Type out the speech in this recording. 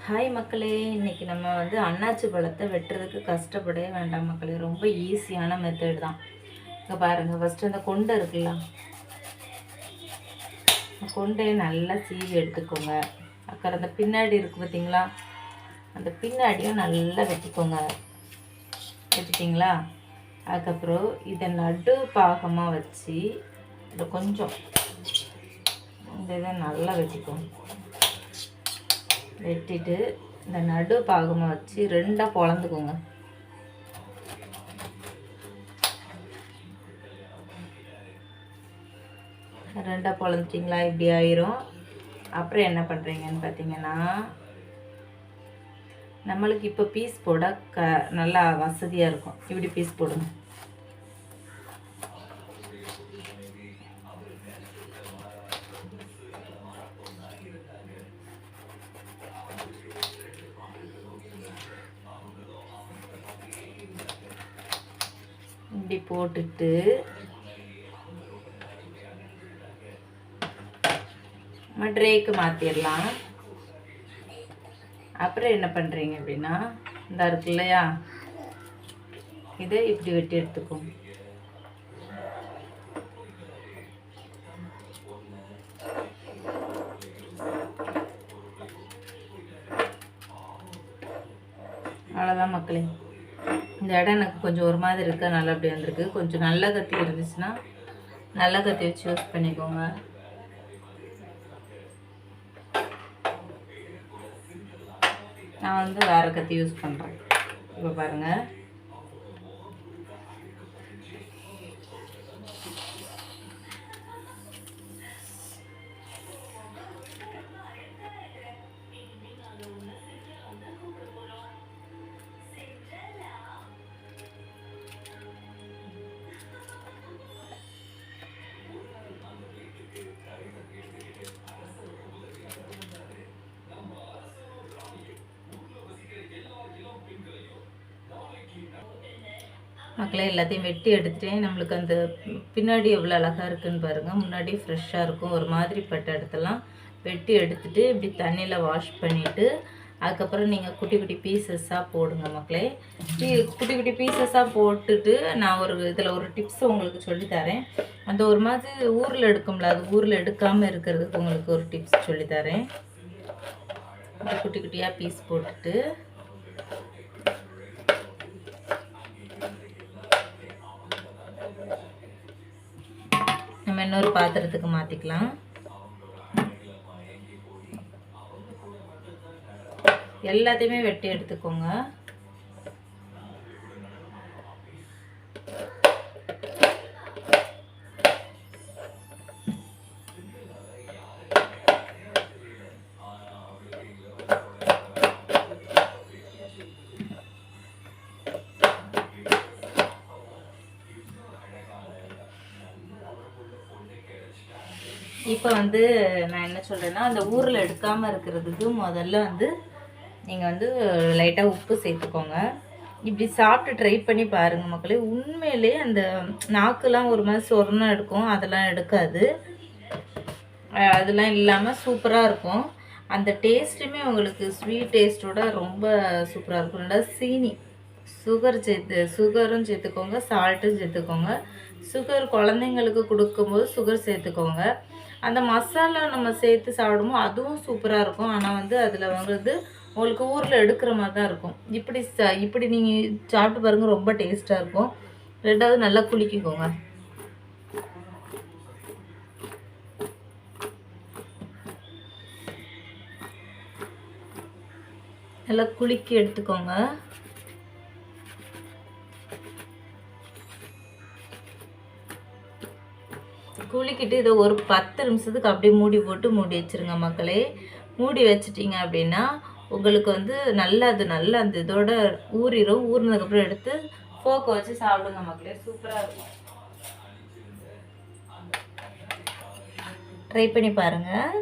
Hi மக்களே, இன்றைக்கி நம்ம வந்து அன்னாச்சி பழத்தை வெட்டுறதுக்கு கஷ்டப்படவே வேண்டாம் மக்களே. ரொம்ப ஈஸியான மெத்தட் தான். இங்கே பாருங்கள், ஃபஸ்ட்டு அந்த கொண்டை இருக்குல்ல, கொண்டையை நல்லா சீவி எடுத்துக்கோங்க. அப்புறம் அந்த பின்னாடி இருக்குது பார்த்தீங்களா, அந்த பின்னாடியும் நல்லா வெட்டிக்கோங்க. வெட்டிட்டிங்களா? அதுக்கப்புறம் இதை நடு பாகமாக வச்சு இதை கொஞ்சம் இந்த இதை நல்லா வெட்டிக்கோங்க. வெட்டிட்டு இந்த நடு பாகமாக வச்சு ரெண்டாக பொளந்துக்கோங்க. ரெண்டாக பொளந்துட்டிங்களா? இப்படி ஆயிரும். அப்புறம் என்ன பண்ணுறீங்கன்னு பார்த்தீங்கன்னா, நம்மளுக்கு இப்போ பீஸ் போட நல்லா வசதியாக இருக்கும். இப்படி பீஸ் போடுங்க. இப்படி போட்டுட்டு ட்ரேக்கு மாற்றிடலாம். அப்புறம் என்ன பண்ணுறீங்க அப்படின்னா, இந்த இருக்கு இல்லையா, இதை இப்படி வெட்டி எடுத்துக்கோங்க. அவ்வளோதான் மக்களே. இந்த இடம் எனக்கு கொஞ்சம் ஒரு மாதிரி இருக்கா, நல்லா அப்படி வந்திருக்கு. கொஞ்சம் நல்ல கத்தி இருந்துச்சுன்னா நல்ல கத்தி வச்சு யூஸ் பண்ணிக்கோங்க. நான் வந்து வேறு கத்தி யூஸ் பண்ணுறேன். இப்போ பாருங்கள், மக்களே எல்லாத்தையும் வெட்டி எடுத்துட்டேன். நம்மளுக்கு அந்த பின்னாடி எவ்வளோ அழகாக இருக்குதுன்னு பாருங்கள். முன்னாடி ஃப்ரெஷ்ஷாக இருக்கும். ஒரு மாதிரி பட்ட இடத்தெல்லாம் வெட்டி எடுத்துகிட்டு இப்படி தண்ணியில் வாஷ் பண்ணிவிட்டு அதுக்கப்புறம் நீங்கள் குட்டி குட்டி பீசஸாக போடுங்க மக்களே. குட்டி குட்டி பீசஸாக போட்டுட்டு நான் இதில் ஒரு டிப்ஸ் உங்களுக்கு சொல்லித்தரேன். அந்த ஒரு மாதிரி ஊரில் எடுக்கும்ல, அது ஊரில் எடுக்காமல் இருக்கிறதுக்கு உங்களுக்கு ஒரு டிப்ஸ் சொல்லித்தரேன். குட்டி குட்டியாக பீஸ் போட்டுட்டு நம்ம இன்னொரு பாத்திரத்துக்கு மாற்றிக்கலாம். எல்லாத்தையுமே வெட்டி எடுத்துக்கோங்க. இப்போ வந்து நான் என்ன சொல்கிறேன்னா, அந்த ஊரில் எடுக்காமல் இருக்கிறதுக்கு முதல்ல வந்து நீங்கள் வந்து லைட்டாக உப்பு சேர்த்துக்கோங்க. இப்படி சாப்பிட்டு ட்ரை பண்ணி பாருங்கள் மக்களே. உண்மையிலே அந்த நாக்குலாம் ஒரு மாதிரி சொரணம் எடுக்கும், அதெல்லாம் எடுக்காது. அதெல்லாம் இல்லாமல் சூப்பராக இருக்கும். அந்த டேஸ்ட்டுமே உங்களுக்கு ஸ்வீட் டேஸ்ட்டோட ரொம்ப சூப்பராக இருக்கும். ரெண்டாவது சீனி சுகரும் சேர்த்துக்கோங்க, சால்ட்டும் சேர்த்துக்கோங்க. சுகர் குழந்தைங்களுக்கு கொடுக்கும்போது சுகர் சேர்த்துக்கோங்க. அந்த மசாலா நம்ம சேர்த்து சாப்பிடுமோ அதுவும் சூப்பராக இருக்கும். ஆனால் வந்து அதில் வந்து உங்களுக்கு ஊரில் எடுக்கிற மாதிரி தான் இருக்கும். இப்படி நீங்கள் சாப்பிட்டு பாருங்கள், ரொம்ப டேஸ்ட்டாக இருக்கும். ரெண்டாவது நல்லா குளிக்கிக்கோங்க. நல்லா குலுக்கி எடுத்துக்கோங்க. குளிக்கிட்டு இதை ஒரு 10 நிமிஷத்துக்கு அப்படியே மூடி போட்டு மூடி வச்சுருங்க மக்களே. மூடி வச்சிட்டிங்க அப்படின்னா உங்களுக்கு வந்து நல்லா அந்த இதோட ஊறிடும். ஊறினதுக்கப்புறம் எடுத்து ஃபோக்கை வச்சு சாப்பிடுங்க மக்களே. சூப்பராக இருக்கும். ட்ரை பண்ணி பாருங்கள்.